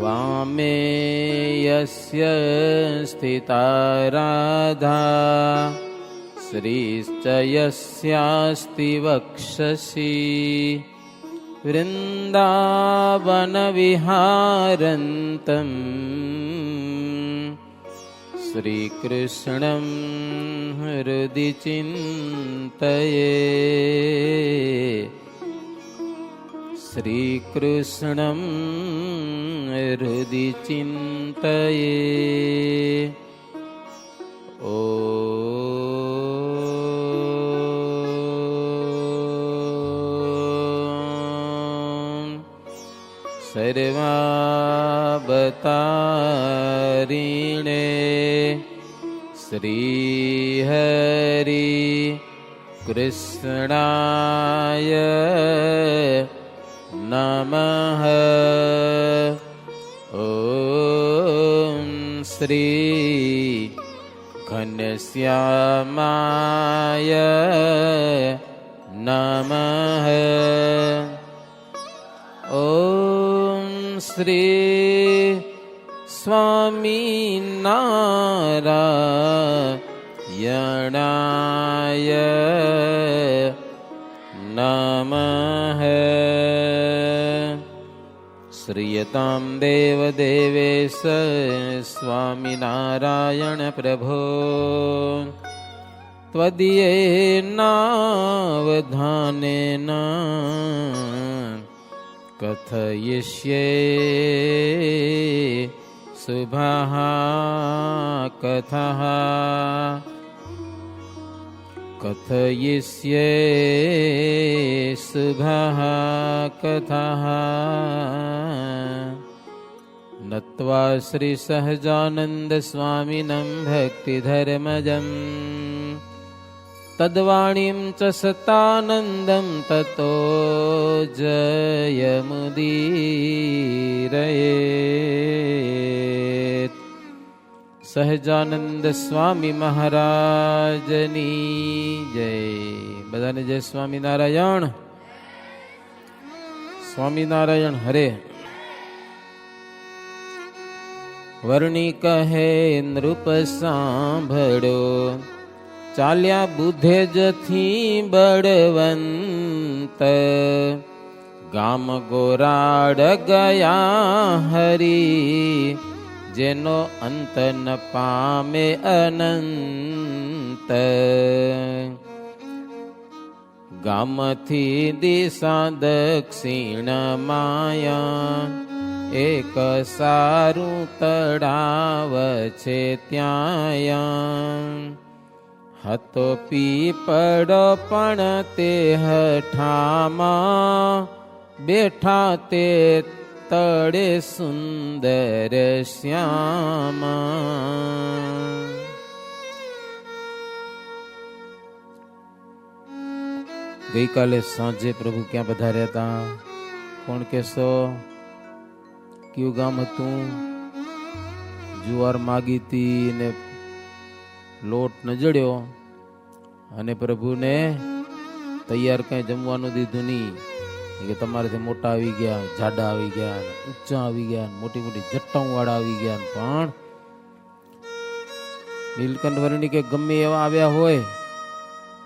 वामे यस्य स्थिता राधा श्रीश्च यस्यास्ति वक्षसि वृन्दावनविहारन्तम् श्रीकृष्णं हृदि चिन्तये श्रीकृष्णं हृदि चिन्तये। ॐ सर्वावतारिणे श्रीहरि कृष्णाय नमः। ॐ श्री घनश्यामाय नमः। ॐ श्री स्वामीनारायणाय नमः। श्रीयतां देवदेवेश स्वामिनारायण प्रभो त्वदीयेनावधानेन कथयिष्ये शुभाः कथाः कथयिष्ये शुभाः कथाः। नत्वा श्रीसहजानन्द स्वामिनं भक्तिधर्मजं तद्वाणीं च सतानन्दं ततो जयमुदीरयेत्। સહજાનંદ સ્વામી મહારાજની જય. બધાને જય સ્વામિનારાયણ. સ્વામિનારાયણ હરે. વર્ણિ કહે નૃપ સાંભળો, ચાલ્યા બુધે જથી બળવંત, ગામ ગોરાડ ગયા હરી, જેનો અંત ન પામે અનંત. ગામથી દિશા દક્ષિણ માયા, એક સારું તળાવ છે ત્યાં. હતો પીપળો પણ તે હઠામાં, બેઠા તે તળે સુંદર શ્યામા. ગઈકાલે સાંજે પ્રભુ ક્યાં પધાર્યા હતા? કોણ કહેશો? કયું ગામ હતું? જુવાર માગી હતી ને લોટ ન જડ્યો અને પ્રભુને તૈયાર કઈ જમવાનું દીધું નહીં. કે તમારાથી મોટા આવી ગયા, જાડા આવી ગયા, ઊંચા આવી ગયા, મોટી મોટી જટ્ટાઓ વાળા આવી ગયા, પણ નીલકંઠ વર્ણી કે ગમે એવા આવ્યા હોય,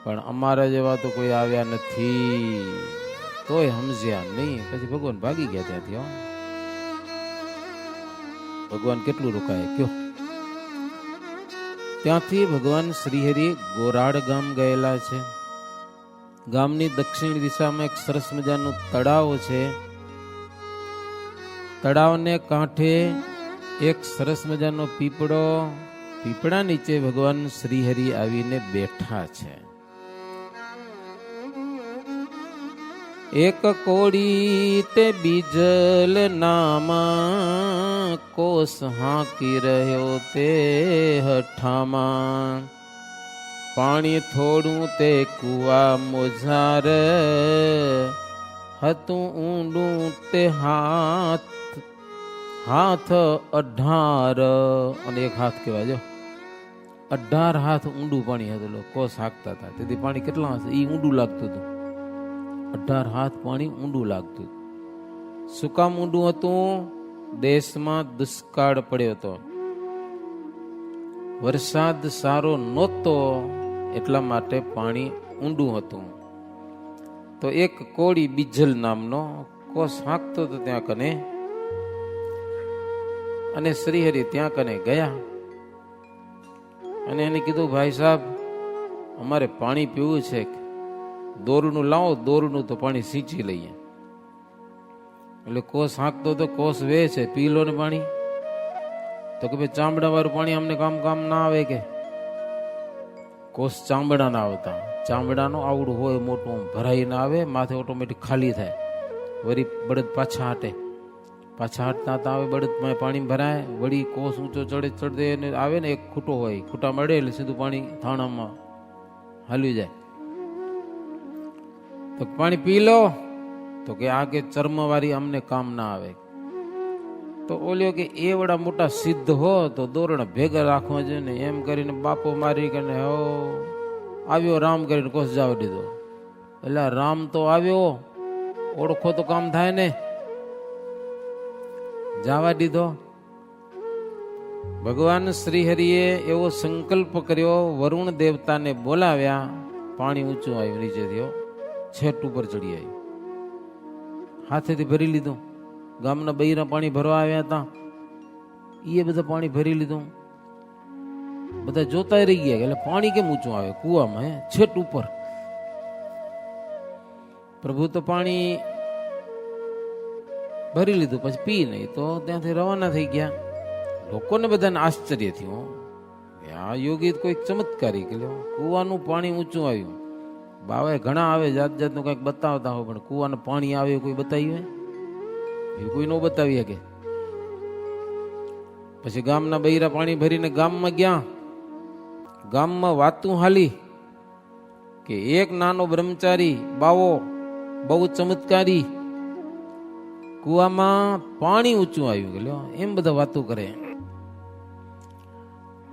પણ અમારા જેવા તો કોઈ આવ્યા નથી. તોય સમજ્યા નહીં. પછી ભગવાન ભાગી ગયા ત્યાંથી. ભગવાન કેટલું રોકાય કયો? ત્યાંથી ભગવાન શ્રીહરિ ગોરાડ ગામ ગયેલા છે. ગામની દક્ષિણ દિશામાં એક સરસ મજાનું તળાવ છે. તળાવને કાંઠે એક સરસ મજાનો પીપળો, પીપળા નીચે ભગવાન શ્રીહરિ આવીને બેઠા છે. એક કોડી તે બીજલ નામાં, કોસ હાંકી રહ્યો તે હઠામાં. પાણી થોડું તે કુવા મોજાર, હતું ઊંડું તે હાથ 18. અને એક હાથ કહેવાય જો, 18 હાથ ઊંડું પાણી હતું. કોસ હાંકતા હતા તેથી પાણી કેટલા હશે? એ ઊંડું લાગતું હતું. 18 હાથ પાણી ઊંડું લાગતું. શું કામ ઊંડું હતું? દેશમાં દુષ્કાળ પડ્યો હતો. વરસાદ સારો નહોતો, એટલા માટે પાણી ઊંડું હતું. તો એક કોળી બીજલ નામનો કોસ હાંકતો હતો ત્યાં કને, અને શ્રીહરિ ત્યાં કને ગયા અને એને કીધું, ભાઈ સાહેબ, અમારે પાણી પીવું છે, દોરડું લાવો, દોરડું તો પાણી સિંચી લઈએ. એટલે કોસ હાંકતો તો કોસ વે છે, પી લો ને પાણી. તો કે ભાઈ ચામડા વાળું પાણી અમને કામ ના આવે. કે કોસ ચામડા ના આવતા, ચામડાનો આવડું હોય મોટું, ભરાઈ ના આવે, માથે ઓટોમેટિક ખાલી થાય. વળી બળદ પાછા હાટે, પાછા હાટતા આવે, બળદમાં પાણી ભરાય, વળી કોસ ઊંચો ચડે આવે ને, એક ખૂટો હોય, ખૂટા મળે એટલે સીધું પાણી થાણામાં હાલ્યું જાય. તો પાણી પી લો. તો કે આ કે ચર્મ વાળી અમને કામ ના આવે. તો ઓલ્યો કે એ વડા મોટા સિદ્ધ હો તો દોરડા ભેગા રાખવા જોઈએ ને, એમ કરીને બાપો મારી કરીને હો આવ્યો, રામ કરીને કોસ જવા દીધો. એટલે રામ તો આવ્યો, ઓળખો તો કામ થાય ને, જવા દીધો. ભગવાન શ્રી હરિએ એવો સંકલ્પ કર્યો, વરુણ દેવતાને બોલાવ્યા, પાણી ઊંચું આવ્યું, નીચે થયો, છેટ ઉપર ચડી આવ્યું, હાથેથી ભરી લીધું. ગામના બૈરા પાણી ભરવા આવ્યા હતા, એ બધા પાણી ભરી લીધું. બધા જોતા રહી ગયા, એટલે પાણી કેમ ઊંચું આવે કુવામાં, છેટ ઉપર. પ્રભુ તો પાણી ભરી લીધું, પછી પી નહીં, તો ત્યાંથી રવાના થઈ ગયા. લોકોને બધાને આશ્ચર્ય થયું, આ યોગી કોઈ ચમત્કારી કે કુવાનું પાણી ઊંચું આવ્યું. બાવે ઘણા આવે, જાત જાતનું કંઈક બતાવતા હોય, પણ કુવાનું પાણી આવે કોઈ બતાવ્યું હોય? એ કોઈ ન બતાવી શકે. પછી ગામના બૈરા પાણી ભરીને ગામમાં ગયા. ગામમાં વાતું હાલી કે એક નાનો બ્રહ્મચારી બાવો બહુ ચમત્કારી, કુવામાં પાણી ઊંચું આવ્યું કે લ્યો, એમ બધા વાતો કરે.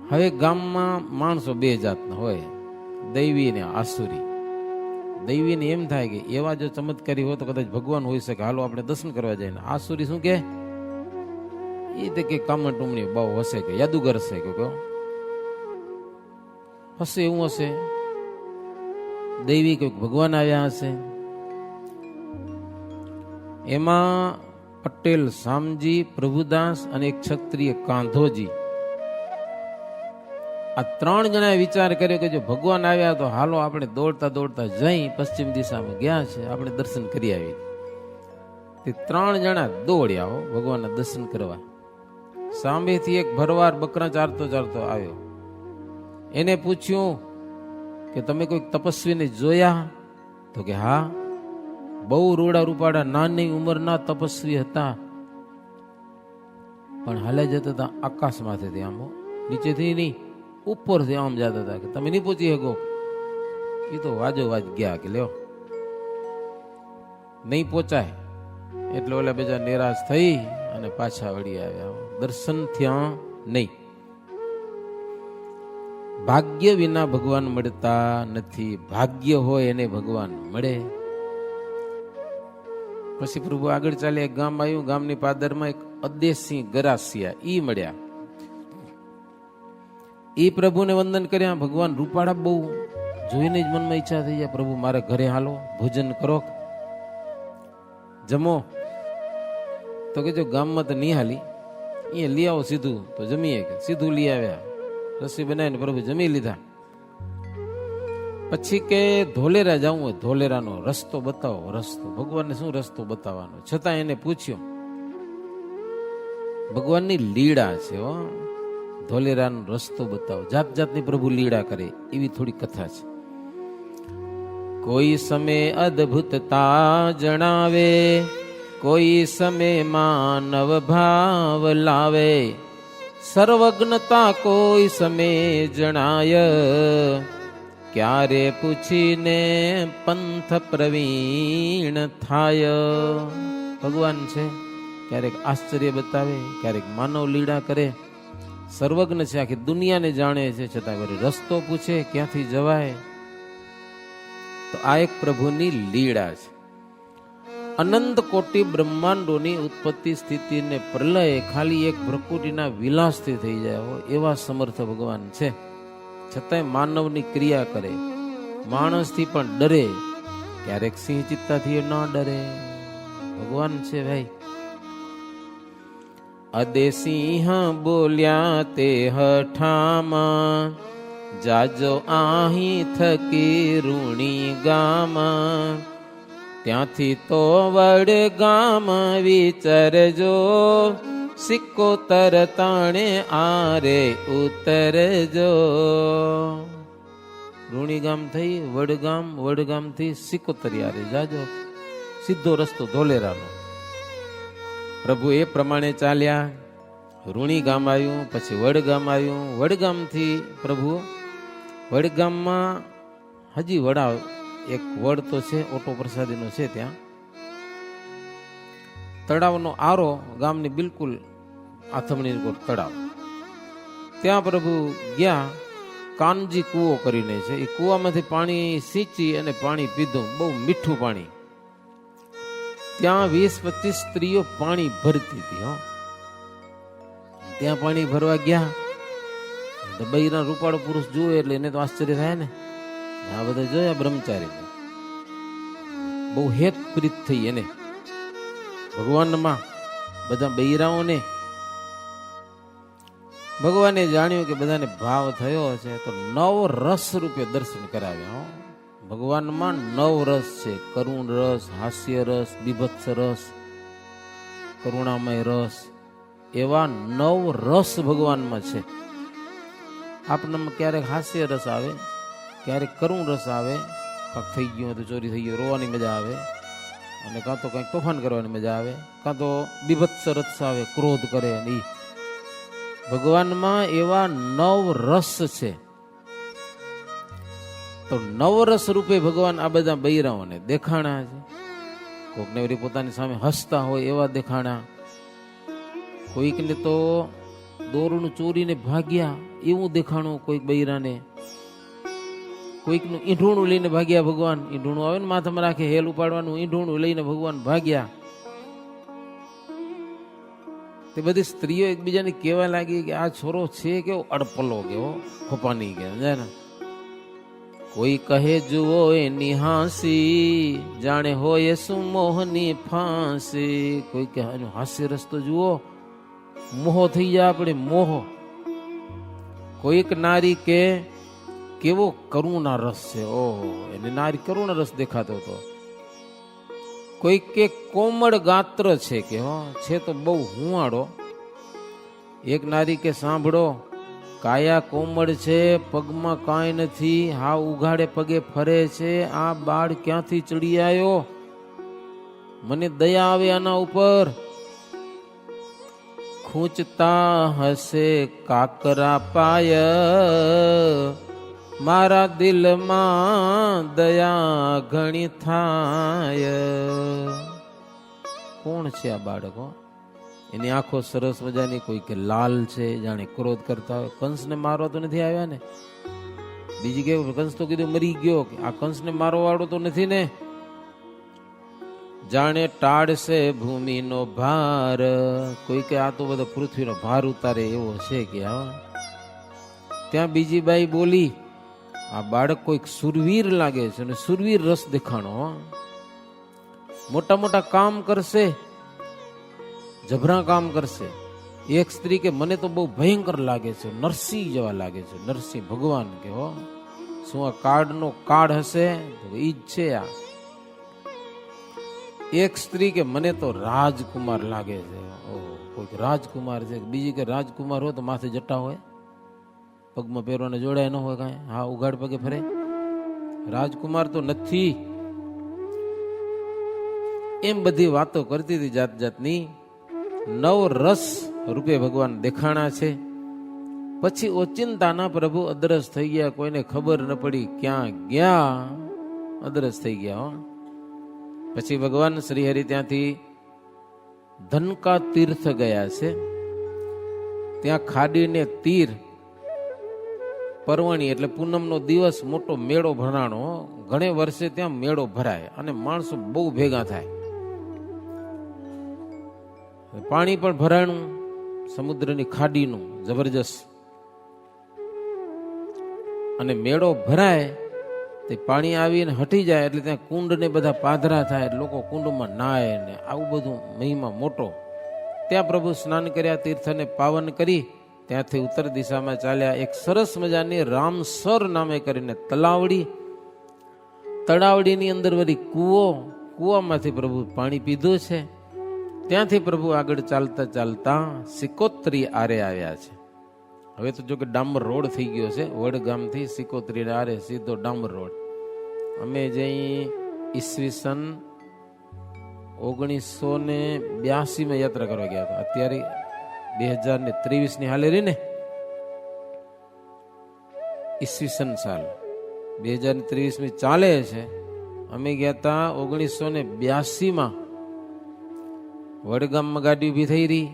હવે ગામમાં માણસો બે જાતના હોય, દૈવી ને આસુરી. દૈવીને એમ થાય કે એવા જો ચમત્કારી હોય તો કદાચ ભગવાન હોઈ શકે, હાલો આપણે દર્શન કરવા જાય. આસુરી શું કે, એ તો કે કામણ ટુમણી બહુ હશે, કે યાદુગર હશે, કે હશે, એવું હશે. દૈવી કોઈક ભગવાન આવ્યા હશે. એમાં પટેલ શામજી, પ્રભુદાસ અને એક ક્ષત્રિય કાંધોજી, આ ત્રણ જણાએ વિચાર કર્યો કે જો ભગવાન આવ્યા તો હાલો આપણે દોડતા દોડતા જઈ પશ્ચિમ દિશામાં ગયા છે, આપણે દર્શન કરી આવી. તે ત્રણ જણા દોડ્યા હો ભગવાનના દર્શન કરવા. સામેથી એક ભરવાડ બકરા ચારતો ચારતો આવ્યો. એને પૂછ્યું કે તમે કોઈક તપસ્વીને જોયા? તો કે હા, બહુ રૂડા રૂપાડા નાની ઉંમરના તપસ્વી હતા, પણ હાલે જતા હતા આકાશમાંથી, આમ નીચેથી નહીં ઉપરથી આમ જતા હતા, કે તમે નહીં પહોંચી શકો. એ તો વાજો વાજ ગયા, કે લ્યો નહીં પહોંચાય. એટલે ઓલા બીજા નિરાશ થઈ અને પાછા વળી આવ્યા. દર્શન થયા નહીં. ભાગ્ય વિના ભગવાન મળતા નથી, ભાગ્ય હોય એને ભગવાન મળે. પછી પ્રભુ આગળ ચાલે, એક ગામ આવ્યું. ગામની પાદરમાં એક અદેશી ગરાસિયા ઈ મળ્યા. એ પ્રભુને વંદન કર્યા. ભગવાન રૂપાળા બહુ, જોઈને જ મનમાં ઈચ્છા થઈ જાય, પ્રભુ મારે ઘરે હાલો, ભોજન કરો, જમો. તો કે જો ગામમાં તો નહીં હાલી, અહીંયા લઈ આવો સીધું તો જમીએ. કે સીધું લઈ આવ્યા, રસી બનાવીને પ્રભુ જમી લીધા. પછી કે ધોલેરા જવું હોય, ધોલેરાનો રસ્તો બતાવો. રસ્તો ભગવાનને શું રસ્તો બતાવવાનો? છતાં એને પૂછ્યો. ભગવાનની લીળા છે હો, ધોલેરાનો રસ્તો બતાવો. જાત જાતની પ્રભુ લીળા કરે, એવી થોડી કથા છે. કોઈ સમય અદ્ભુતતા જણાવે, કોઈ સમય માનવ ભાવ લાવે, સર્વજ્ઞતા કોઈ સમય જણાય, ક્યારે પૂછીને પંથ પ્રવીણ થાય. ભગવાન છે, ક્યારેક આશ્ચર્ય બતાવે, ક્યારેક માનવ લીળા કરે. સર્વજ્ઞ છે, આખી દુનિયાને જાણે છે, છતાં વળી રસ્તો પૂછે ક્યાંથી જવાય. તો આ એક પ્રભુની લીળા છે. અનંત કોટી બ્રહ્માંડોની ઉત્પત્તિ સ્થિતિ ને પ્રલય ખાલી એક ભ્રકુટીના વિલાસથી થઈ જાય હો એવા સમર્થ ભગવાન છે. છતાંય માનવની ક્રિયા કરે, માણસથી પણ ડરે. ક્યારેક સિંહ ચિત્તાથી ન ડરે, ભગવાન છે ભાઈ. અદે સિંહ બોલ્યા તે હઠામાં, જાજો આહી થકી રૂણી ગામ. ત્યાંથી તો વડગામ વિચરજો, સિકોતર તાણે આરે ઉતરજો. રૂણી ગામ થઈ વડગામ, વડગામથી સિકોતરી આરે જાજો, સીધો રસ્તો ધોલેરાનો. પ્રભુ એ પ્રમાણે ચાલ્યા. રૂણી ગામ આવ્યું, પછી વડગામ આવ્યું. વડગામથી પ્રભુ વડગામમાં હજી વડા એક વડ તો છે, ઓટો પ્રસાદીનો છે. ત્યાં તળાવનો આરો ગામની બિલકુલ આથમણી તળાવ. ત્યાં પ્રભુ ગયા. કાનજી કૂવો કરીને છે, એ કૂવામાંથી પાણી સિંચી અને પાણી પીધું, બહુ મીઠું પાણી. ત્યાં 20-25 સ્ત્રીઓ પાણી ભરતી હતી. ત્યાં પાણી ભરવા ગયા. બૈરા રૂપાળો પુરુષ જુએ એટલે એને તો આશ્ચર્ય થાય ને. આ બધા જોયા બ્રહ્મચારી, બહુ હેત પ્રીત થઈ એને ભગવાનમાં. બધા બૈરાઓને ભગવાને જાણ્યું કે બધાને ભાવ થયો છે, તો 9 રસ રૂપે દર્શન કરાવ્યા. ભગવાનમાં 9 રસ છે. કરુણ રસ, હાસ્ય રસ, બીભત્સ રસ, કરુણામય રસ, એવા 9 રસ ભગવાનમાં છે. આપણામાં ક્યારેક હાસ્ય રસ આવે, ક્યારેક કરુણ રસ આવે, કાંક થઈ ગયું તો ચોરી થઈ ગયું રોવાની મજા આવે, અને કાં તો કંઈક તોફાન કરવાની મજા આવે, કાં તો બીભત્સ રસ આવે, ક્રોધ કરે. અને ભગવાનમાં એવા 9 રસ છે. તો 9 રસ રૂપે ભગવાન આ બધા બૈરાઓને દેખાણા છે. કોઈકને વળી પોતાની સામે હસતા હોય એવા દેખાણા, કોઈકને તો દોરડું ચોરીને ભાગ્યા એવું દેખાણું કોઈક બૈરાને, કોઈકનું ઈંઢોણું લઈને ભાગ્યા ભગવાન. ઈંઢોણું આવે ને માથામાં રાખે, હેલ ઉપાડવાનું, ઈંઢોણું લઈને ભગવાન ભાગ્યા. તે બધી સ્ત્રીઓ એકબીજાને કહેવા લાગી કે આ છોરો છે કેવો અડપલો, કેવો ખોપાની કે ને. કોઈ કહે જુઓ એની હાંસી, જાણે હોય શું મોહની ફાંસી. કોઈ કહે હાસ્ય રસ્તો જુઓ, મોહ થઈ જાય આપણે, મોહ. કોઈક નારી કે કેવો કરુણા રસ છે, ઓહો, એને નારી કરુણા રસ દેખાતો હતો. કોઈક કે કોમળ ગાત્ર છે, કે છે તો બહુ હુંવાડો. એક નારી કે સાંભળો, કાયા કોમળ છે, પગમાં કાંઈ નથી, હા ઉઘાડે પગે ફરે છે, આ બાળ ક્યાંથી ચડી આવ્યો, મને દયા આવે આના ઉપર. ખૂંચતા હશે કાકરા પાય, મારા દિલમાં દયા ઘણી થાય. કોણ છે આ બાળકો? એની આંખો સરસ મજાની, કોઈ કે લાલ છે, જાણે ક્રોધ કરતા હોય. કંસને મારવા તો નથી આવ્યા ને? બીજી કે કંસ તો કીધું મરી ગયો, આ કંસને મારવા વાળો તો નથી ને? જાણે ટાળશે ભૂમિનો ભાર, કોઈ કે આ તો બધો પૃથ્વીનો ભાર ઉતારે એવો છે કે. ત્યાં બીજી બાઈ બોલી, આ બાળક કોઈક સુરવીર લાગે છે, અને સુરવીર રસ દેખાણો. મોટા મોટા કામ કરશે, જબરા કામ કરશે. એક સ્ત્રી કે મને તો બહુ ભયંકર લાગે છે, નરસિંહ જેવા લાગે છે, નરસિંહ ભગવાન કે. શું આ કાળનો કાળ હશે? ઈ જ છે આ. એક સ્ત્રી કે મને તો રાજકુમાર લાગે છે. કોઈક રાજકુમાર છે. બીજી કે રાજકુમાર હોય તો માથે જટા હોય, પગમાં પહેરવાને જોડાય ન હોય કાંઈ, હા ઉઘાડ પગે ફરે. રાજકુમાર તો નથી. એમ બધી વાતો કરતી હતી જાત જાતની. 9 રસ રૂપે ભગવાન દેખાણા છે. પછી ઓચિંતાના પ્રભુ અદ્રશ થઈ ગયા, કોઈને ખબર ન પડી ક્યાં ગયા, અદ્રશ થઈ ગયા. પછી ભગવાન શ્રી હરિ ત્યાંથી ધનકા તીર્થ ગયા છે. ત્યાં ખાડીને તીર પરવણી એટલે પૂનમનો દિવસ મોટો મેળો ભરાણો. ઘણે વર્ષે ત્યાં મેળો ભરાય અને માણસો બહુ ભેગા થાય. પાણી પણ ભરાણું સમુદ્રની ખાડીનું જબરજસ્ત, અને મેળો ભરાય તે પાણી આવીને હટી જાય એટલે ત્યાં કુંડ ને બધા પાધરા થાય, લોકો કુંડમાં નાય ને આવું બધું મહિમા મોટો. ત્યાં પ્રભુ સ્નાન કર્યા, તીર્થને પાવન કરી ત્યાંથી ઉત્તર દિશામાં ચાલ્યા. એક સરસ મજાની રામસર નામે કરીને તળાવડીની અંદર વળી કૂવામાંથી પ્રભુ પાણી પીધું છે. ત્યાંથી પ્રભુ આગળ ચાલતા ચાલતા સિકોત્રી આરે આવ્યા છે. હવે તો જો કે ડામર રોડ થઈ ગયો છે, વડગામથી સિકોત્રી આરે સીધો ડામર રોડ. અમે જઈ ઈસવીસન 1982 માં યાત્રા કરવા ગયા હતા. અત્યારે 2023 ની હાલે રહી ને, ઈસવીસન સાલ 2023 ની ચાલે છે. અમે ગયા હતા 1982 માં. વડગામમાં ગાડી ઉભી થઈ રહી.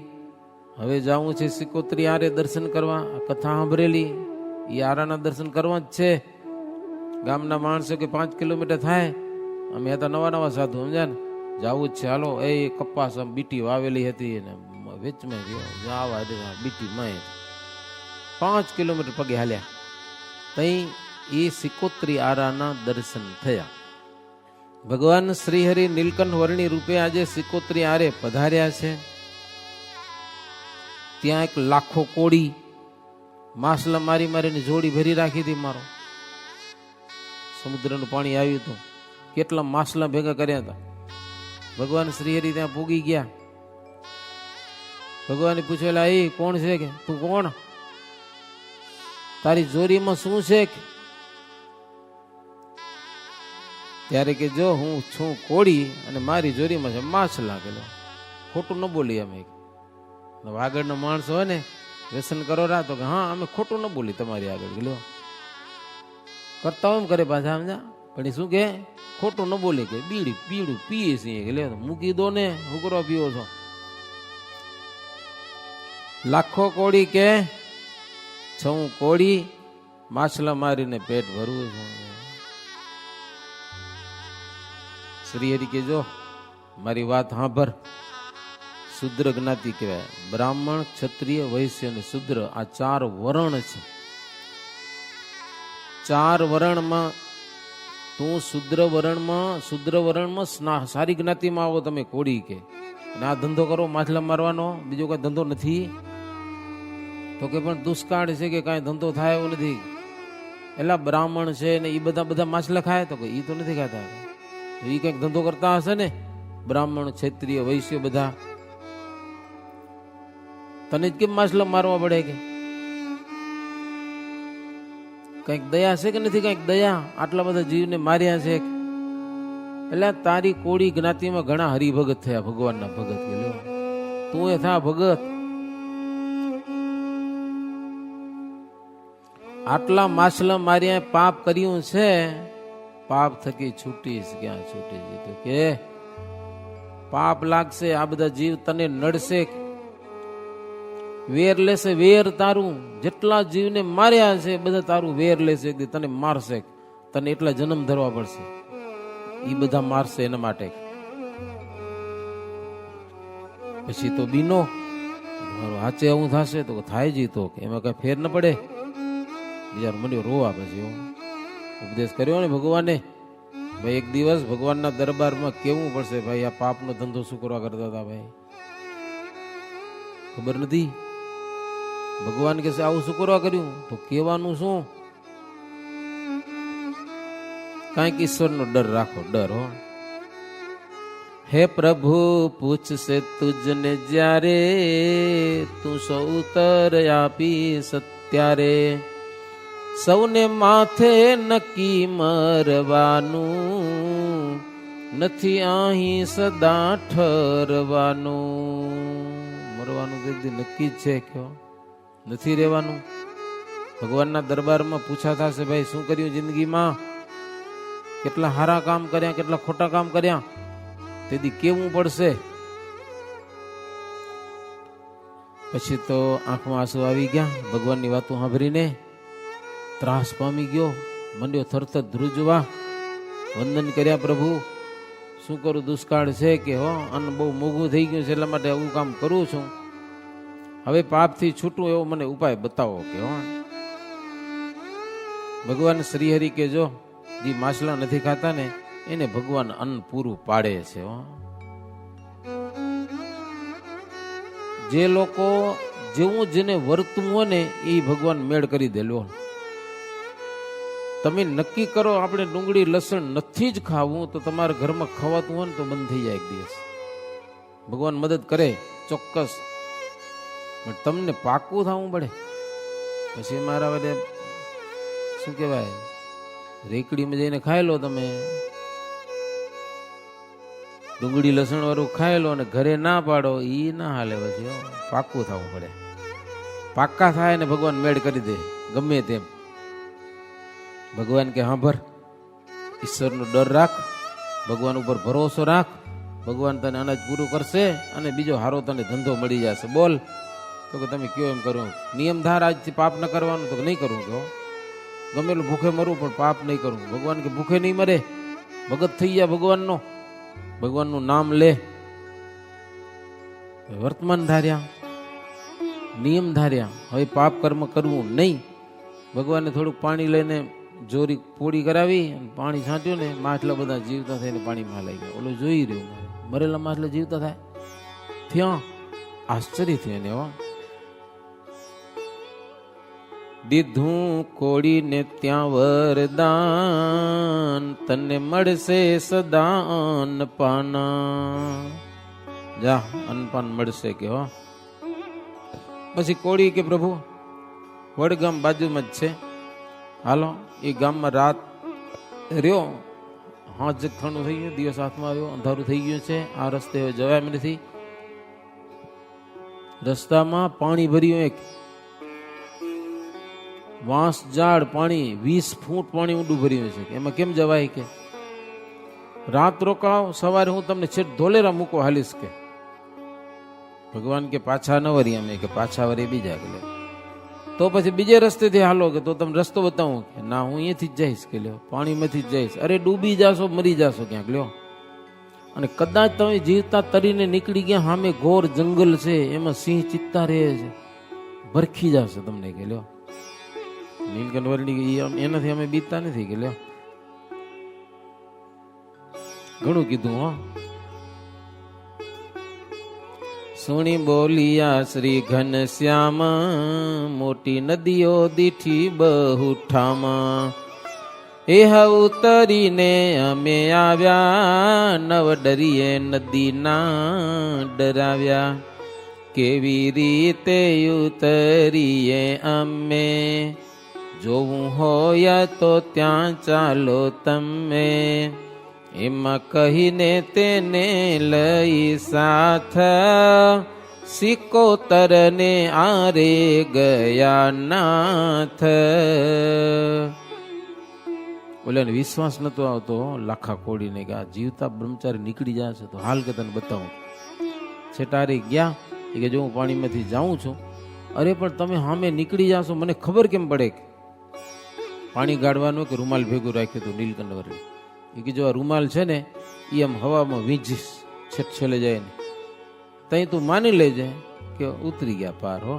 હવે જવું છે સિકોત્રી આરે દર્શન કરવા. કથા સાંભળેલી, એ આરાના દર્શન કરવા જ છે. ગામના માણસો કે 5 કિલોમીટર થાય. અમે હતા નવા સાધુ, સમજ્યા ને, જવું જ છે, હાલો. એ કપાસ બીટી વાવેલી હતી ને વેચમાં આવા બીટી માં 5 કિલોમીટર પગે હાલ્યા. તઈ એ સિકોત્રી આરાના દર્શન થયા. ભગવાન શ્રીહરિ નીલકંઠ વર્ણી રૂપે આજે સિકોત્રી આરે પધાર્યા છે. ત્યાં એક લાખો કોળી માછલા મારી મારીને જોડી ભરી રાખી હતી. મારો સમુદ્રનું પાણી આવ્યું હતું, કેટલા માછલા ભેગા કર્યા હતા. ભગવાન શ્રીહરિ ત્યાં પૂગી ગયા. ભગવાને પૂછેલા, એ કોણ છે? કે તું કોણ? તારી જોરીમાં શું છે? ત્યારે કે જો હું છું કોળી અને મારી જોરીમાં છે માછલા. પેલો ખોટું ન બોલી. અમે આગળનો માણસો હોય ને, વ્યસન કરો રાતો કે હા અમે ખોટું ન બોલી તમારી આગળ. લો કરતા એમ કરે પાછા, સમજા. પણ એ શું કે ખોટું ન બોલે, કે પીડું પીએ છીએ. કે લે મૂકી દો ને, હુકરો પીવો છો. લાખો કોળી કે છું કોળી, માછલા મારીને પેટ ભરવું છું. શ્રીહરિ કે જો મારી વાત સાંભળ. શુદ્ર જ્ઞાતિ કહેવાય. બ્રાહ્મણ, ક્ષત્રિય, વૈશ્ય અને શુદ્ર, આ 4 વર્ણ છે. 4 વર્ણમાં તું શુદ્ર વર્ણમાં સારી જ્ઞાતિમાં આવો તમે કોળી કે, અને આ ધંધો કરો માછલા મારવાનો, બીજો કઈ ધંધો નથી. તો કે પણ દુષ્કાળ છે કે કાંઈ ધંધો થાય એવો નથી. એટલે બ્રાહ્મણ છે ને એ બધા માછલા ખાય? તો કે એ તો નથી ખાતા. એ કંઈક ધંધો કરતા હશે ને, બ્રાહ્મણ, ક્ષત્રિય, વૈશ્ય બધા. તને જ કેમ માછલા મારવા પડે? કે કંઈક દયા છે કે નથી? કંઈક દયા? આટલા બધા જીવને માર્યા છે. એટલે તારી કોળી જ્ઞાતિમાં ઘણા હરિભગત થયા, ભગવાનના ભગત. કે લો તું એ થા ભગત. આટલા માછલા માર્યા, પાપ કર્યું છે, પાપ થકી છૂટીશ ક્યાં છૂટી? તો કે પાપ લાગશે, આ બધા જીવ તને નડશે, વેર લેશે. વેર તારું જેટલા જીવને માર્યા છે બધા તારું વેર લેશે, તને મારશે. તને એટલા જન્મ ધરવા પડશે. એ બધા મારશે એના માટે. પછી તો બીનો હાચે આવું થશે? તો થાય જ. તો એમાં કઈ ફેર ન પડે. બીજા મને રોવા. પછી ઉપદેશ કર્યો ને ભગવાને, ભાઈ એક દિવસ ભગવાનના દરબારમાં કેવું પડશે, ભાઈ આ પાપનો ધંધો શું કરવા કરતા હતા? ભાઈ ખબર નથી. ભગવાન કે આવું શું કરવા કર્યું? તો કેવાનું શું? કાંઈક ઈશ્વરનો ડર રાખો. ડર હો. હે પ્રભુ પૂછશે તુજને જ્યારે, તું સૌ ઉત્તર આપી સત્યારે. સૌને માથે નક્કી મરવાનું, નથી અહીં સદા ઠરવાનું. મરવાનું તેથી નક્કી જ છે, કયો નથી રહેવાનું. ભગવાનના દરબારમાં પૂછા થશે, ભાઈ શું કર્યું જિંદગીમાં? કેટલા સારા કામ કર્યા, કેટલા ખોટા કામ કર્યા? તેથી કેવું પડશે. પછી તો આંખમાં આંસુ આવી ગયા. ભગવાનની વાતો સાંભળીને ત્રાસ પામી ગયો, મંડ્યો થરથર ધ્રુજવા. વંદન કર્યા, પ્રભુ શું કરું, દુષ્કાળ છે કે હો, અન્ન બહુ મોંઘું થઈ ગયું છે, એટલા માટે આવું કામ કરું છું. હવે પાપથી છૂટું એવો મને ઉપાય બતાવો કે હો. ભગવાન શ્રીહરિ કે જો જે માછલા નથી ખાતા ને એને ભગવાન અન્ન પૂરું પાડે છે હો. જે લોકો જેવું જેને વર્તવું હોય ને એ ભગવાન મેળ કરી દે. લો તમે નક્કી કરો આપણે ડુંગળી લસણ નથી જ ખાવું તો તમારા ઘરમાં ખવાતું હોય ને તો બંધ થઈ જાય એક દિવસ. ભગવાન મદદ કરે ચોક્કસ, પણ તમને પાકું થવું પડે. પછી મારા બધે શું કહેવાય, રેકડીમાં જઈને ખાઈ લો તમે, ડુંગળી લસણ વાળું ખાઈ લો અને ઘરે ના પાડો, એ ના હાલે. પછી પાકું થવું પડે. પાક્કા થાય ને ભગવાન મેળ કરી દે ગમે તેમ. ભગવાન કે સાંભળ, ઈશ્વરનો ડર રાખ, ભગવાન ઉપર ભરોસો રાખ, ભગવાન તને અનાજ પૂરું કરશે અને બીજો હારો તને ધંધો મળી જશે. બોલ તો કે તમે કયો એમ કરો. નિયમ ધાર આજથી પાપ ન કરવાનું, તો નહીં કરવું. કહો ગમે એટલું ભૂખે મરવું પણ પાપ નહીં કરવું. ભગવાન કે ભૂખે નહીં મરે, ભગત થઈ જાય ભગવાનનો, ભગવાનનું નામ લે. વર્તમાન ધાર્યા, નિયમ ધાર્યા, હવે પાપ કર્મ કરવું નહીં. ભગવાને થોડુંક પાણી લઈને જોરી પોળી કરાવી અને પાણી છાંટ્યું ને માછલા બધા જીવતા થઈને પાણીમાં હલાઈ ગયા. ઓલું જોઈ રહ્યું, મરેલા માછલા જીવતા થાય. ત્યાં આશ્ચર્ય થયું એને. દીધું કોળીને ત્યાં વરદાન, તને મળશે સદાન પાના. જા અન્નપાન મળશે કે હો. પછી કોળી કે પ્રભુ વડગામ બાજુમાં જ છે, હાલો એ ગામમાં રાત રહ્યો. હાથ જગથાણું થઈ ગયું, દિવસ હાથમાં આવ્યો, અંધારું થઈ ગયું છે, આ રસ્તે જવાય નથી. રસ્તામાં પાણી ભર્યું, એક વાંસ ઝાડ પાણી 20 ફૂટ પાણી ઊંડું ભર્યું છે. એમાં કેમ જવાય કે રાત રોકાવ, સવારે હું તમને છેટ ધોલેરા મૂકો હાલીશ કે. ભગવાન કે પાછા ન વરી, અમે કે પાછા વરી બીજા કે તો પછી બીજે રસ્તેથી હાલો કે તો તમે રસ્તો બતાવું કે ના હું અહીંયાથી જ જઈશ કે લ્યો પાણીમાંથી જ જઈશ. અરે ડૂબી જાશો, મરી જાશો ક્યાંક લ્યો. અને કદાચ તમે જીવતા તરીને નીકળી ગયા, સામે ઘોર જંગલ છે, એમાં સિંહ ચિત્તા રહે છે, ભરખી જશે તમને કે લ્યો. નીલકંઠ વર્ણી એનાથી અમે બીતતા નથી કે લ્યો. ઘણું કીધું હો. સુણી બોલિયા શ્રી ઘનશ્યામ, મોટી નદીઓ દીઠી બહુ ઠામા. એ ઉતરીને અમે આવ્યા, નવ ડરીએ નદીના ડરાવ્યા. કેવી રીતે ઉતરીએ અમે, જોવું હોય તો ત્યાં ચાલો તમે. એમાં કહીને તેને લઈ સાથ, સિકોતરને આરે ગયા નાથ. ઓલાને વિશ્વાસ નતો આવતો લાખા કોડીને કે આ જીવતા બ્રહ્મચારી નીકળી જશે તો હાલ કે તને બતાવું. છેટારે ગયા કે જો હું પાણીમાંથી જાઉં છું. અરે પણ તમે સામે નીકળી જાશો મને ખબર કેમ પડે કે પાણી ગાળવાનું કે રૂમાલ ભેગું રાખ્યું હતું નીલકંઠ વર્ણી. એ કે જો આ રૂમાલ છે ને એ આમ હવામાં વીંજીશ છેટ છેલ્લે જાય ને તઈ તું માની લેજે કે ઉતરી ગયા પાર હો.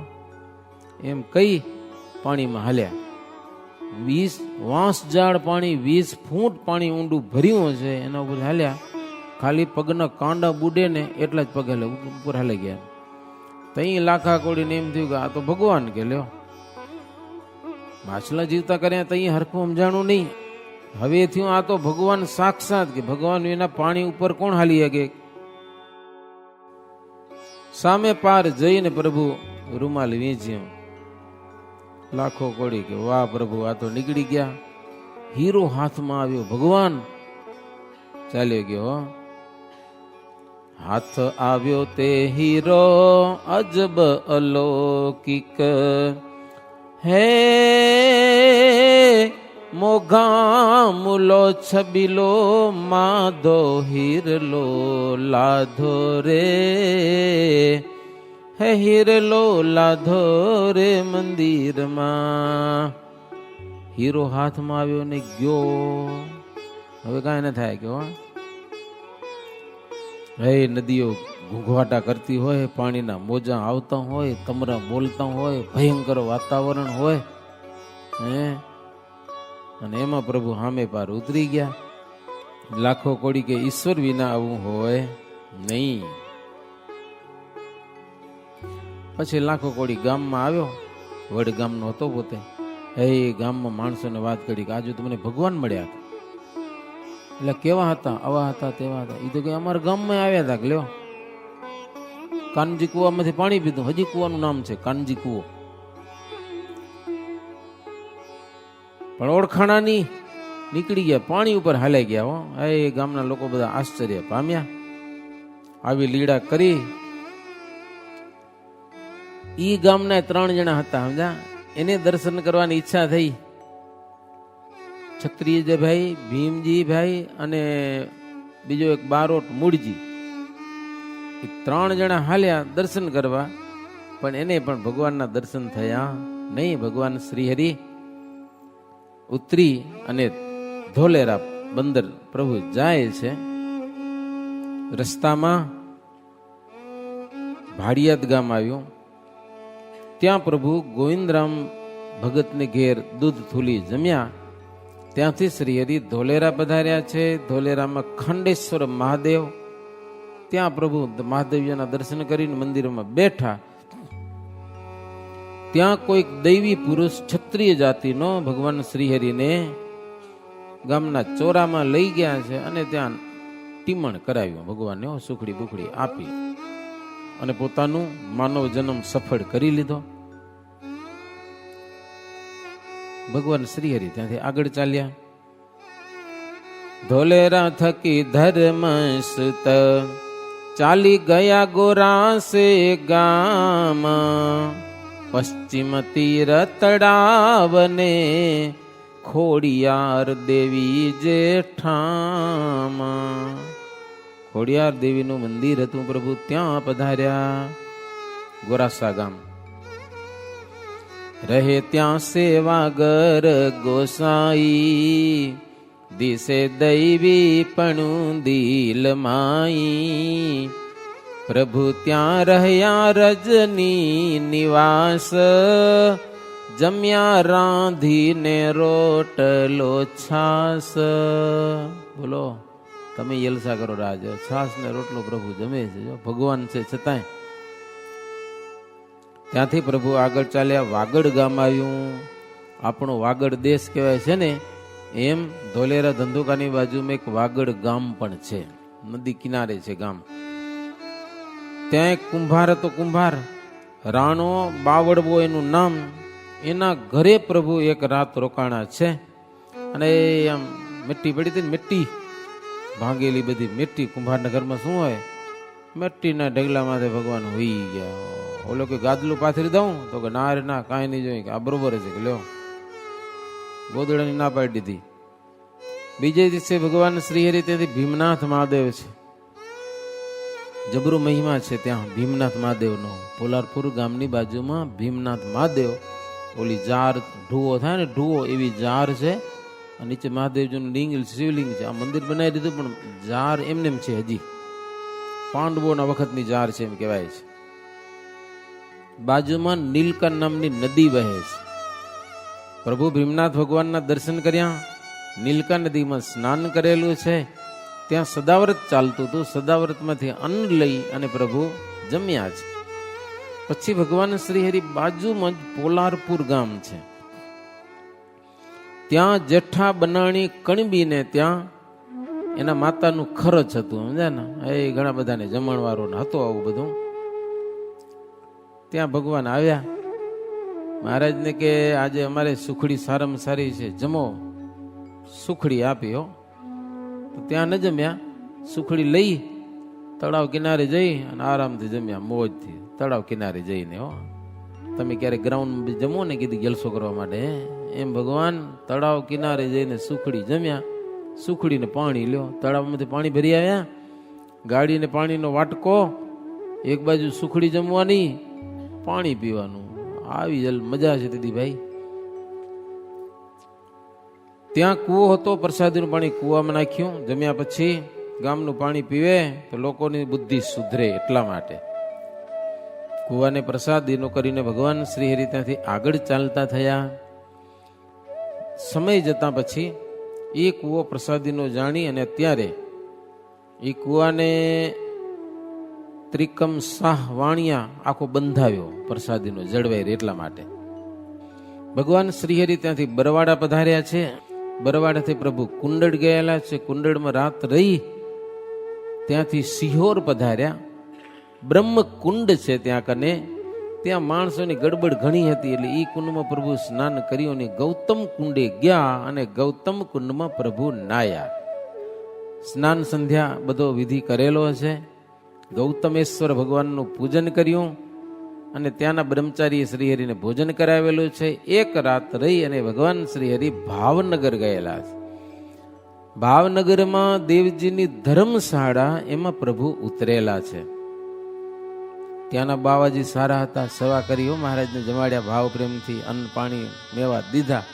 એમ કઈ પાણીમાં હાલ્યા. 20 વાંસ ઝાડ પાણી 20 ફૂટ પાણી ઊંડું ભર્યું છે, એના ઉપર હાલ્યા. ખાલી પગના કાંડા બુડે ને એટલા જ પગ હાલે ઉપર હાલે ગયા. તઈ લાખા કોડીને એમ થયું કે આ તો ભગવાન કે લ્યો માછલા જીવતા કર્યા તઈ હરખું સમજાણું નહીં. હવે થયું આ તો ભગવાન સાક્ષાત કે ભગવાન એના પાણી ઉપર કોણ હાલી શકે. સામે પાર જઈને પ્રભુ રૂમાલ વીંચ્યો. લાખો કોડી કે વાહ પ્રભુ આ તો નીકળી ગયા. હીરો હાથમાં આવ્યો, ભગવાન ચાલ્યો ગયો. હાથ આવ્યો તે હીરો અજબ અલૌકિક, હે મોઘા મુલો છબીલો માધો હીરલો લાધો રે, હે હીરલો લાધો રે મંદિરમાં. હીરો હાથમાં આવ્યો ને ગયો. હવે કાંઈ ન થાય કે હે નદીઓ ઘૂંઘવાટા કરતી હોય, પાણીના મોજા આવતા હોય, તમરા બોલતા હોય, ભયંકર વાતાવરણ હોય, હે, અને એમાં પ્રભુ સામે પાર ઉતરી ગયા. લાખો કોડી કે ઈશ્વર વિના આવું હોય નહીં. પછી લાખો કોડી ગામમાં આવ્યો, વડ ગામનો હતો પોતે. હે ગામમાં માણસોને વાત કરી કે આજુ તમને ભગવાન મળ્યા હતા. એટલે કેવા હતા? આવા હતા, તેવા હતા. એ તો કે અમારા ગામમાં આવ્યા હતા. લ્યો, કાનજી કુવામાંથી પાણી પીધું. હજી કુવાનું નામ છે કાનજી કુવો. પણ ઓળખાણાની નીકળી ગયા, પાણી ઉપર હાલાઈ ગયા. હો, એ ગામના લોકો બધા આશ્ચર્ય પામ્યા. આવી લીડા કરી. ઈ ગામના 3 જણા હતા, સમજા. એને દર્શન કરવાની ઈચ્છા થઈ. ક્ષત્રિય ભાઈ, ભીમજી ભાઈ અને બીજો એક બારોટ મૂળજી. એ 3 જણા હાલ્યા દર્શન કરવા, પણ એને પણ ભગવાનના દર્શન થયા નહીં. ભગવાન શ્રીહરિ ઉતરી અને ધોલેરા બંદર પ્રભુ જાય છે. રસ્તામાં ભાડિયાદ ગામ આવ્યું. ત્યાં પ્રભુ ગોવિંદરામ ભગતને ઘેર દૂધ થૂલી જમ્યા. ત્યાંથી શ્રીહરિ ધોલેરા પધાર્યા છે. ધોલેરામાં ખંડેશ્વર મહાદેવ, ત્યાં પ્રભુ મહાદેવના દર્શન કરીને મંદિરમાં બેઠા. ત્યાં કોઈક દૈવી પુરુષ ક્ષત્રિય જાતિનો ભગવાન શ્રીહરિને ગામના ચોરામાં લઈ ગયા છે અને ત્યાં ટીમણ કરાવ્યું. ભગવાનને સુખડી બુખડી આપી અને પોતાનું માનવ જન્મ સફળ કરી લીધો. ભગવાન શ્રીહરિ ત્યાંથી આગળ ચાલ્યા. ધોલેરા થકી ધર્મ સુત ચાલી ગયા ગોરાસે ગામ. પશ્ચિમ તીર તળાવને ખોડિયાર દેવી જેઠામાં. ખોડિયાર દેવીનું મંદિર હતું પ્રભુ, ત્યાં પધાર્યા. ગોરાસા ગામ રહે ત્યાં સેવાગર ગોસાઈ. દિશે દૈવી પણું દિલ માઈ. પ્રભુ ત્યાં રહ્યા રજની નિવાસ. જમ્યા રાંધીને રોટલો છાસ. બોલો, તમે યલસા કરો રાજ. છાસ ને રોટલો પ્રભુ જમે છે. જો ભગવાન છે છતાંય. ત્યાંથી પ્રભુ આગળ ચાલ્યા. વાગડ ગામ આવ્યું. આપણો વાગડ દેશ કહેવાય છે ને, એમ ધોલેરા ધંધુકાની બાજુમાં એક વાગડ ગામ પણ છે. નદી કિનારે છે ગામ. ત્યાં એક કુંભાર હતો. કુંભાર રાણો બાવળવો એનું નામ. એના ઘરે પ્રભુ એક રાત રોકાણા છે. અને આમ મિટ્ટી પડી હતી ને, મિટ્ટી ભાંગેલી બધી મિટ્ટી. કુંભારના ઘરમાં શું હોય? મિટ્ટીના ઢગલામાંથી ભગવાન હોઈ ગયા. ઓલો કે ગાદલું પાથરી દઉં? તો કે ના રે ના, કાંઈ નહીં જોઈએ. આ બરોબર છે કે લ્યો. ગોદડાની ના પાડી દીધી. બીજે દિવસે ભગવાન શ્રીહરિ ત્યાંથી ભીમનાથ મહાદેવ છે. જબરો મહિમા છે ત્યાં ભીમનાથ મહાદેવનો. પોલારપુર ગામની બાજુમાં ભીમનાથ મહાદેવ. ઓલી જાર ઢુવો થાય ને, ઢુવો એવી જાર છે. નીચે મહાદેવજીનું લિંગ, શિવલિંગ છે. આ મંદિર બનાવી દીધું, પણ જાર એમને છે. હજી પાંડવોના વખતની જાર છે એમ કહેવાય છે. બાજુમાં નીલકા નામની નદી વહે છે. પ્રભુ ભીમનાથ ભગવાનના દર્શન કર્યા. નીલકા નદીમાં સ્નાન કરેલું છે. ત્યાં સદાવ્રત ચાલતું હતું. સદાવ્રતમાંથી અન્ન લઈ અને પ્રભુ જમ્યા છે. પછી ભગવાન શ્રીહરિ બાજુમાં જ પોલારપુર ગામ છે. ત્યાં જેઠા બનાણી કણબીને ત્યાં એના માતાનું ખરચ હતું. સમજ્યા ને? એ ઘણા બધાને જમણવારો હતો આવું બધું. ત્યાં ભગવાન આવ્યા. મહારાજને કે આજે અમારે સુખડી સારામાં સારી છે, જમો. સુખડી આપી. હો, તો ત્યાં ન જમ્યા. સુખડી લઈ તળાવ કિનારે જઈ અને આરામથી જમ્યા, મોજથી. તળાવ કિનારે જઈને. હો, તમે ક્યારેક ગ્રાઉન્ડ જમો ને કીધું જલસો કરવા માટે, એમ ભગવાન તળાવ કિનારે જઈને સુખડી જમ્યા. સુખડીને પાણી લ્યો. તળાવમાંથી પાણી ભરી આવ્યા. ગાડીને પાણીનો વાટકો. એક બાજુ સુખડી જમવાની, પાણી પીવાનું. આવી મજા છે દીદી ભાઈ. ત્યાં કૂવો હતો. પ્રસાદીનું પાણી કૂવામાં નાખ્યું. જમ્યા પછી ગામનું પાણી પીવે તો લોકોની બુદ્ધિ સુધરે એટલા માટે કુવાને પ્રસાદીનો કરીને ભગવાન શ્રી હરિ ત્યાંથી આગળ ચાલતા થયા. સમય જતા પછી એ કૂવો પ્રસાદીનો જાણી અને અત્યારે એ કૂવાને ત્રિકમ શાહ વાણિયા આખો બંધાવ્યો પ્રસાદીનો જળવાઈ રહે એટલા માટે. ભગવાન શ્રીહરિ ત્યાંથી બરવાડા પધાર્યા છે. બરવાડાથી પ્રભુ કુંડળ ગયેલા છે. કુંડળમાં રાત રહી ત્યાંથી સિહોર પધાર્યા. બ્રહ્મકુંડ છે ત્યાં કને. ત્યાં માણસોની ગડબડ ઘણી હતી એટલે એ કુંડમાં પ્રભુ સ્નાન કર્યું અને ગૌતમ કુંડે ગયા અને ગૌતમ કુંડમાં પ્રભુ નાયા. સ્નાન સંધ્યા બધો વિધિ કરેલો છે. ગૌતમેશ્વર ભગવાનનું પૂજન કર્યું અને ત્યાંના બ્રહ્મચારીએ શ્રીહરિને ભોજન કરાવેલું છે. એક રાત રહી અને ભગવાન શ્રીહરિ ભાવનગર ગયેલા છે. ભાવનગરમાં દેવજીની ધર્મશાળા એમાં પ્રભુ ઉતરેલા છે. ત્યાંના બાવાજી સારા હતા. સેવા કરી મહારાજને જમાડ્યા ભાવ પ્રેમથી અન્ન પાણી મેવા દીધા.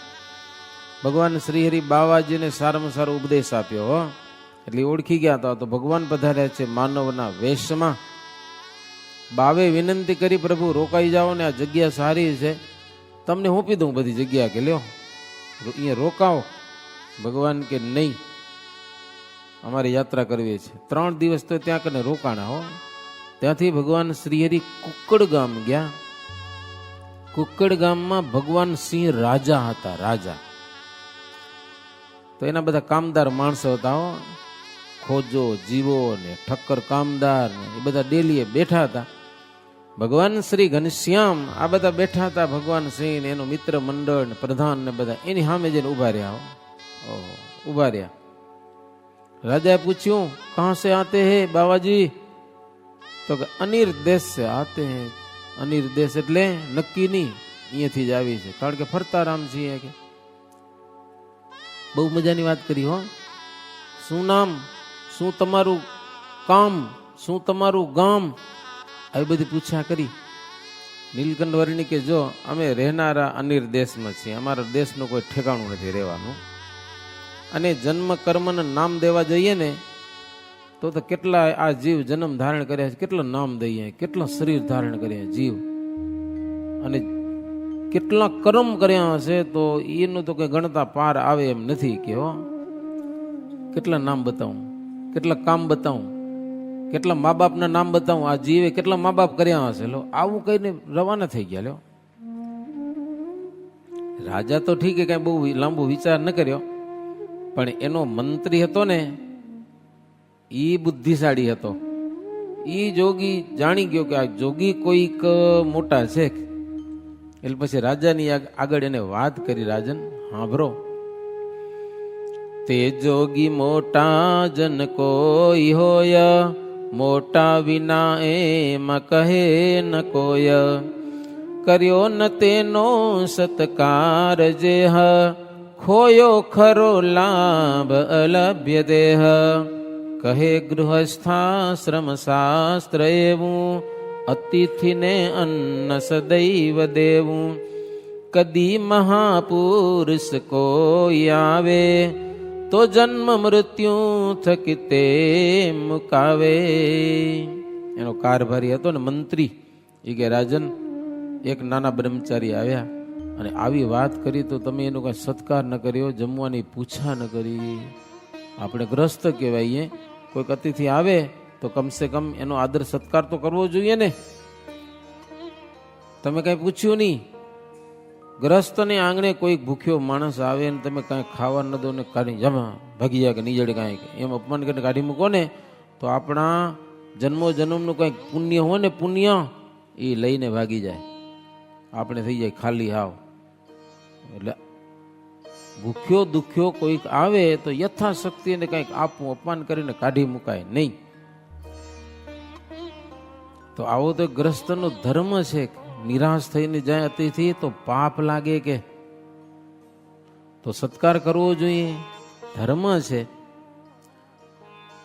ભગવાન શ્રીહરિ બાવાજીને સારામાં સારો ઉપદેશ આપ્યો હો એટલે ઓળખી ગયા હતા. તો ભગવાન પધાર્યા છે માનવના વેશમાં. બાવે વિનંતી કરી પ્રભુ રોકાઈ જાઓ ને આ જગ્યા સારી છે તમને સોંપી દઉં બધી જગ્યા કે લ્યો અહીંયા રોકાઓ. ભગવાન કે નહીં અમારે યાત્રા કરવી છે. 3 દિવસ તો ત્યાં કને રોકાણા હો. ત્યાંથી ભગવાન શ્રીહરિ કુક્કડ ગામ ગયા. કુક્કડ ગામમાં ભગવાન સિંહ રાજા હતા. રાજા તો એના બધા કામદાર માણસો હતા હો. ખોજો જીવો ને ઠક્કર કામદાર ને એ બધા ડેલીએ બેઠા હતા. ભગવાન શ્રી ઘનશ્યામ આ બધા બેઠા હતા. ભગવાન સિંહ ને એનો મિત્ર મંડળ ને પ્રધાન ને બધા એની સામે જઈને ઉભા રહ્યા. ઓહો ઉભા રહ્યા. રાજાએ પૂછ્યું કહા સે આતે હે બાવાજી? તો કે અનિર દેશ સે આતે હે. અનિર દેશ એટલે નક્કી નહીં અહીંયાથી જ આવી છે કારણ કે ફરતા રામ છીએ કે. બહુ મજાની વાત કરી હો. શું નામ, શું તમારું કામ, શું તમારું ગામ, આવી બધી પૂછ્યા કરી. નીલકંઠ વર્ણી કે જો અમે રહેનારા અનિર દેશમાં છીએ. અમારા દેશનું કોઈ ઠેકાણું નથી રહેવાનું. અને જન્મ કર્મને નામ દેવા જઈએ ને તો કેટલા આ જીવ જન્મ ધારણ કર્યા છે, કેટલા નામ દઈએ, કેટલા શરીર ધારણ કર્યા જીવ, અને કેટલા કર્મ કર્યા હશે તો એનું તો કઈ ગણતા પાર આવે એમ નથી કે હો. કેટલા નામ બતાવું, કેટલા કામ બતાવું, કેટલા મા બાપના નામ બતાવું. આ જીવે કેટલા મા બાપ કર્યા હશે. લો આવું કહીને રવાના થઈ ગયા. લો રાજા તો ઠીક કઈ બહુ લાંબો વિચાર ન કર્યો, પણ એનો મંત્રી હતો ને ઈ બુદ્ધિશાળી હતો. ઈ જોગી જાણી ગયો કે આ જોગી કોઈક મોટા છે. એટલે પછી રાજાની આગળ એને વાત કરી. રાજન સાંભળો, તે જોગી મોટા જન કોઈ હોય, મોટા વિના એમાં કહે ન કોઈ, કર્યો ન તેનો સત્કાર જે હ, ખોયો ખરો લાભ અલભ્ય દેહ. કહે ગૃહસ્થાશ્રમ શાસ્ત્ર એવું, અતિથિને અન્ન સદૈવ દેવું. કદી મહાપુરુષ કોઈ આવે, તો જન્મ મૃત્યુ થકી તે મુકાવે. એનો કારભારી હતો ને મંત્રી. એ કે રાજન એક નાના બ્રહ્મચારી આવ્યા અને આવી વાત કરી તો તમે એનો કઈ સત્કાર ન કર્યો, જમવાની પૂછા ન કરી. આપણે ગ્રસ્ત કહેવાય. કોઈક અતિથિ આવે તો કમસે કમ એનો આદર સત્કાર તો કરવો જોઈએ ને. તમે કઈ પૂછ્યું નહીં. ગ્રસ્તને આંગણે કોઈ ભૂખ્યો માણસ આવે ને તમે કાંઈ ખાવા ન દો ને કાઢી જમા ભાગી જાય કે નીજડે કાંઈક એમ અપમાન કરીને કાઢી મૂકો ને તો આપણા જન્મો જન્મનું કંઈક પુણ્ય હોય ને, પુણ્ય એ લઈને ભાગી જાય. આપણે થઈ જાય ખાલી હાવ. એટલે ભૂખ્યો દુખ્યો કોઈક આવે તો યથાશક્તિ એને કંઈક આપવું, અપમાન કરીને કાઢી મુકાય નહીં. તો આવો તો ગ્રસ્તનો ધર્મ છે. નિરાશ થઈને જાય અતિથિ તો પાપ લાગે કે, તો સત્કાર કરવો જોઈએ, ધર્મ છે.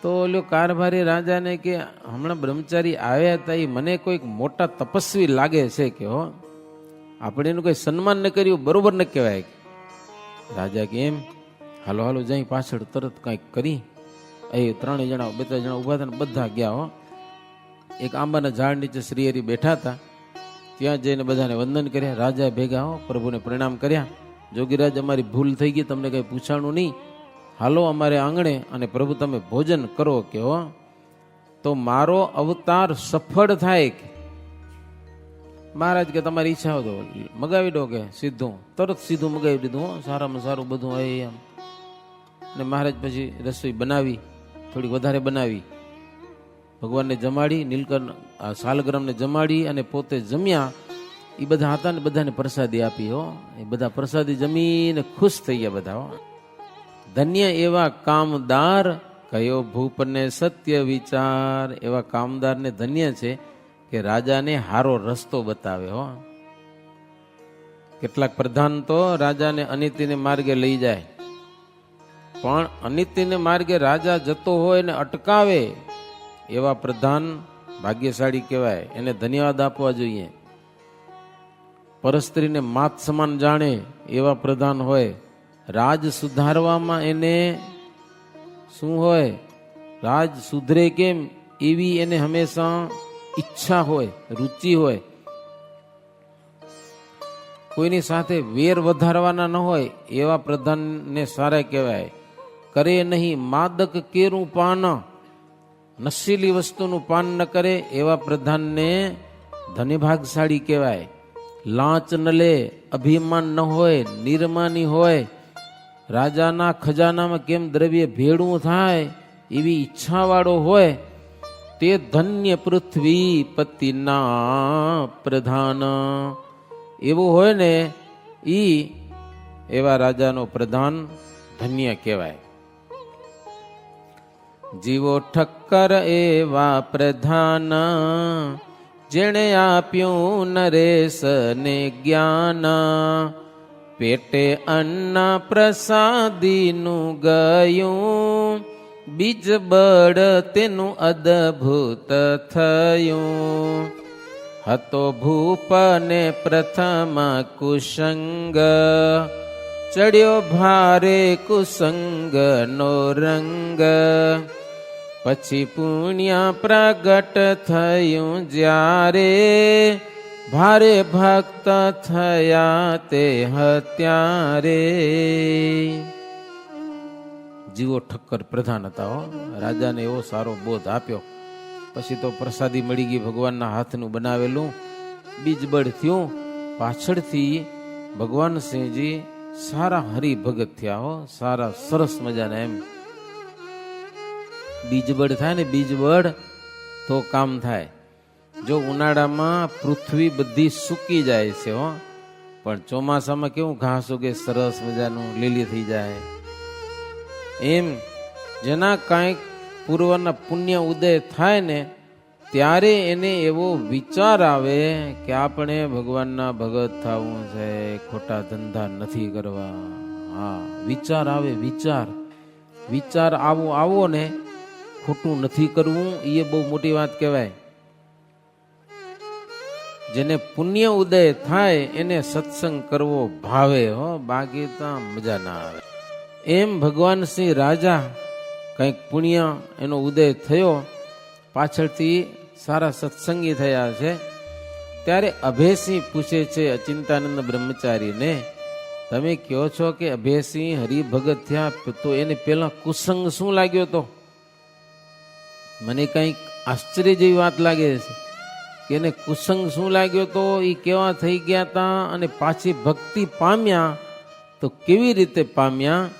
તો ઓલો કારભારી રાજાને કે હમણાં બ્રહ્મચારી આવ્યા હતા એ મને કોઈક મોટા તપસ્વી લાગે છે કે હો, આપણે એનું કોઈ સન્માન ન કર્યું બરોબર ન કહેવાય. રાજા કે એમ હાલો હાલો જાય પાછળ તરત કંઈક કરી એ 3 જણા 2-3 જણા ઊભા હતા ને બધા ગયા હો. એક આંબાના ઝાડ નીચે શ્રીહરિ બેઠા હતા. ત્યાં જઈને બધાને વંદન કર્યા. રાજા ભેગા હો પ્રભુને પ્રણામ કર્યા. જોગીરાજ, અમારી ભૂલ થઈ ગઈ, તમને કંઈ પૂછાણું નહીં, હાલો અમારે આંગણે અને પ્રભુ તમે ભોજન કરો કે હો, તો મારો અવતાર સફળ થાય કે. મહારાજ કે તમારી ઈચ્છા હોય તો મગાવી દો કે સીધું, તરત સીધું મગાવી દીધું હો, સારામાં સારું બધું હોય એમ. ને મહારાજ પછી રસોઈ બનાવી, થોડીક વધારે બનાવી, ભગવાનને જમાડી, નીલકંઠ શાલગ્રામને જમાડી અને પોતે જમ્યા. એ બધા હતા ને બધાને પ્રસાદી આપી હો. એ બધા પ્રસાદી જમીને ખુશ થઈ ગયા બધા હો. ધન્ય એવા કામદાર, કયો ભૂપને સત્ય વિચાર. એવા કામદારને ધન્ય છે કે રાજાને હારો રસ્તો બતાવે હો. કેટલાક પ્રધાન તો રાજાને અનિતિને માર્ગે લઈ જાય, પણ અનિતિને માર્ગે રાજા જતો હોય ને અટકાવે, એવા પ્રધાન ભાગ્યશાળી કહેવાય. એને ધન્યવાદ આપવા જોઈએ. પરસ્ત્રીને માત સમાન જાણે એવા પ્રધાન હોય. રાજ સુધારવામાં એને શું હોય, રાજ સુધરે કેમ એવી એને હંમેશા ઈચ્છા હોય, રુચિ હોય. કોઈની સાથે વેર વધારવાના ન હોય એવા પ્રધાનને સારા કહેવાય. કરે નહીં માદક કેરું પાન, નશીલી વસ્તુનું પાન ન કરે એવા પ્રધાનને ધન્યભાગશાળી કહેવાય. લાંચ ન લે, અભિમાન ન હોય, નિર્માની હોય. રાજાના ખજાનામાં કેમ દ્રવ્ય ભેળું થાય એવી ઈચ્છાવાળો હોય, તે ધન્ય પૃથ્વી પતિના પ્રધાન. એવું હોય ને ઈ એવા રાજાનો પ્રધાન ધન્ય કહેવાય. જીવો ઠક્કર એવા પ્રધાન, જેણે આપ્યું નરેશને જ્ઞાન. પેટે અન્ન પ્રસાદીનું ગયું, બીજ બળ તેનું અદભુત થયું. હતો ભૂપને પ્રથમ કુસંગ, ચડ્યો ભારે કુસંગનો રંગ. પછી પુણ્ય પ્રગટ થયું જ્યારે, ભારે ભક્ત થયા તે હત્યારે. જીવો ઠક્કર પ્રધાન હતા હો. રાજાને એવો સારો બોધ આપ્યો. પછી તો પ્રસાદી મળી ગઈ, ભગવાનના હાથનું બનાવેલું. બીજબળ થયું. પાછળથી ભગવાન સિંહજી સારા હરિભગત થયા હો. સારા સરસ મજાના. એમ બીજબળ થાય ને, બીજબળ તો કામ થાય. જો ઉનાળામાં પૃથ્વી બધી સૂકી જાય છે હો, પણ ચોમાસામાં કેવું ઘાસ ઉગે, સરસ મજાનું લીલી થઈ જાય. એમ જેના કાંઈક પૂર્વના પુણ્ય ઉદય થાય ને, ત્યારે એને એવો વિચાર આવે કે આપણે ભગવાનના ભગત થવું છે, ખોટા ધંધા નથી કરવા. હા, વિચાર આવે. વિચાર આવો ને, ખોટું નથી કરવું, એ બહુ મોટી વાત કહેવાય. જેને પુણ્ય ઉદય થાય એને સત્સંગ કરવો ભાવે હો, બાકી તો મજા ના આવે. એમ ભગવાન શ્રી રાજા કંઈક પુણ્ય એનો ઉદય થયો, પાછળથી સારા સત્સંગી થયા છે. ત્યારે અભયસિંહ પૂછે છે અચિંતાનંદ બ્રહ્મચારીને, તમે કહો છો કે અભયસિંહ હરિભગત થયા, તો એને પેલા કુસંગ શું લાગ્યો? તો મને કંઈક આશ્ચર્ય જેવી વાત લાગે છે કે એને કુસંગ શું લાગ્યો? તો એ કેવા થઈ ગયા હતા અને પાછી ભક્તિ પામ્યા તો કેવી રીતે પામ્યા?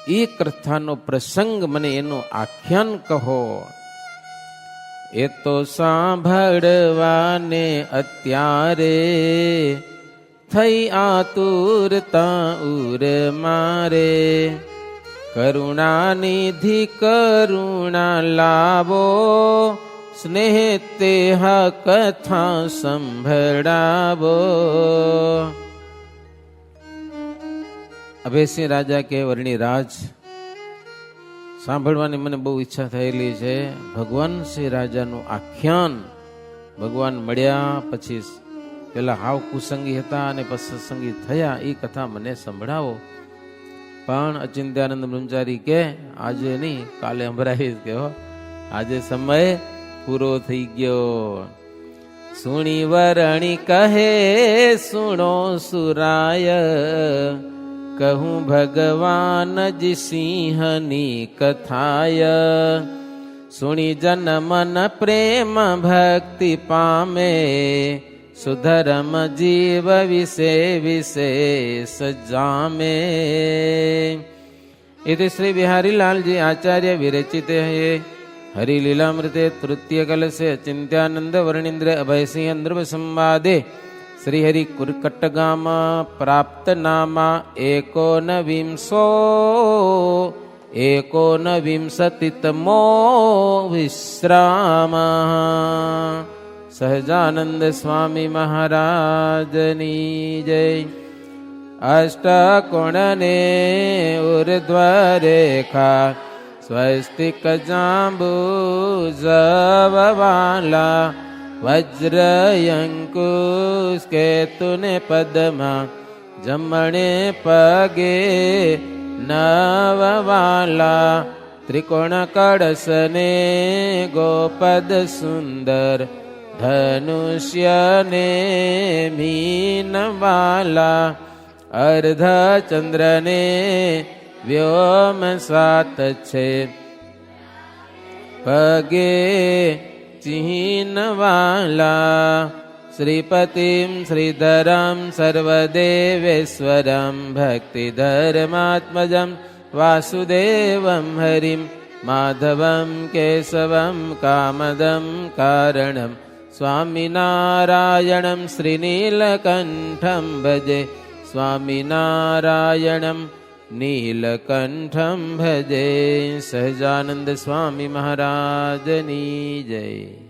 એ કથાનો પ્રસંગ મને એનું આખ્યાન કહો. એ તો સાંભળવાને અત્યારે થઈ આતુરતા ઉર મારે. કરુણાનિધિ કરુણા લાવો, સ્નેહ તે કથા સંભળાવો. અભયસિંહ રાજા કે વર્ણિ રાજ, સાંભળવાની મને બહુ ઈચ્છા થયેલી છે. ભગવાન શ્રી રાજાનું આખ્યાન. ભગવાન મળ્યા પછી પેલા હાવ કુસંગી હતા અને પછી સત્સંગી થયા, એ કથા મને સંભળાવો. પણ અચિંત્યાનંદ બ્રહ્મચારી કે આજે નહીં, કાલે સંભળાવીશ કે હો, આજે સમય પૂરો થઈ ગયો. સુણી વરણી કહે સુણો સુરાય, કહું ભગવાન જી સિંહની કથાય. સુણી જન મન પ્રેમ ભક્તિ પામે, સુધર્મ જીવ વિશે વિશેષ જામે. इति श्री बिहारी लाल जी आचार्य विरचिते हैं हरिलीलामृते तृतीय कलशे चिंत्यानंद वर्णींद्र अभय सिंह ध्रुव संवादे श्री हरि कुरकट्टगाम प्राप्त नामा एकोनविंशतितमो विश्राम. सहजानंद स्वामी महाराजनी जय. अष्टकोणने ऊर्ध्वरेखा स्वस्तिक जाम्बूजववाला, वज्रयंकुस्केतुने पद्मा, जमणे पगे नववाला. त्रिकोण कळसने गोपद सुंदर, धनुष्यने मीनवाला. अर्ध चंद्रने व्योम सात छे, पगे चिन्हवाला. श्रीपतिं श्रीधरं सर्वदेवेश्वरं भक्तिधर्मात्मजं वासुदेवं हरिं माधवं केशवं कामदं कारणं स्वामिनारायणं श्रीनीलकण्ठं भजे. स्वामिनारायणं नीलकण्ठं भजे. सहजानंद स्वामी महाराजनी जय.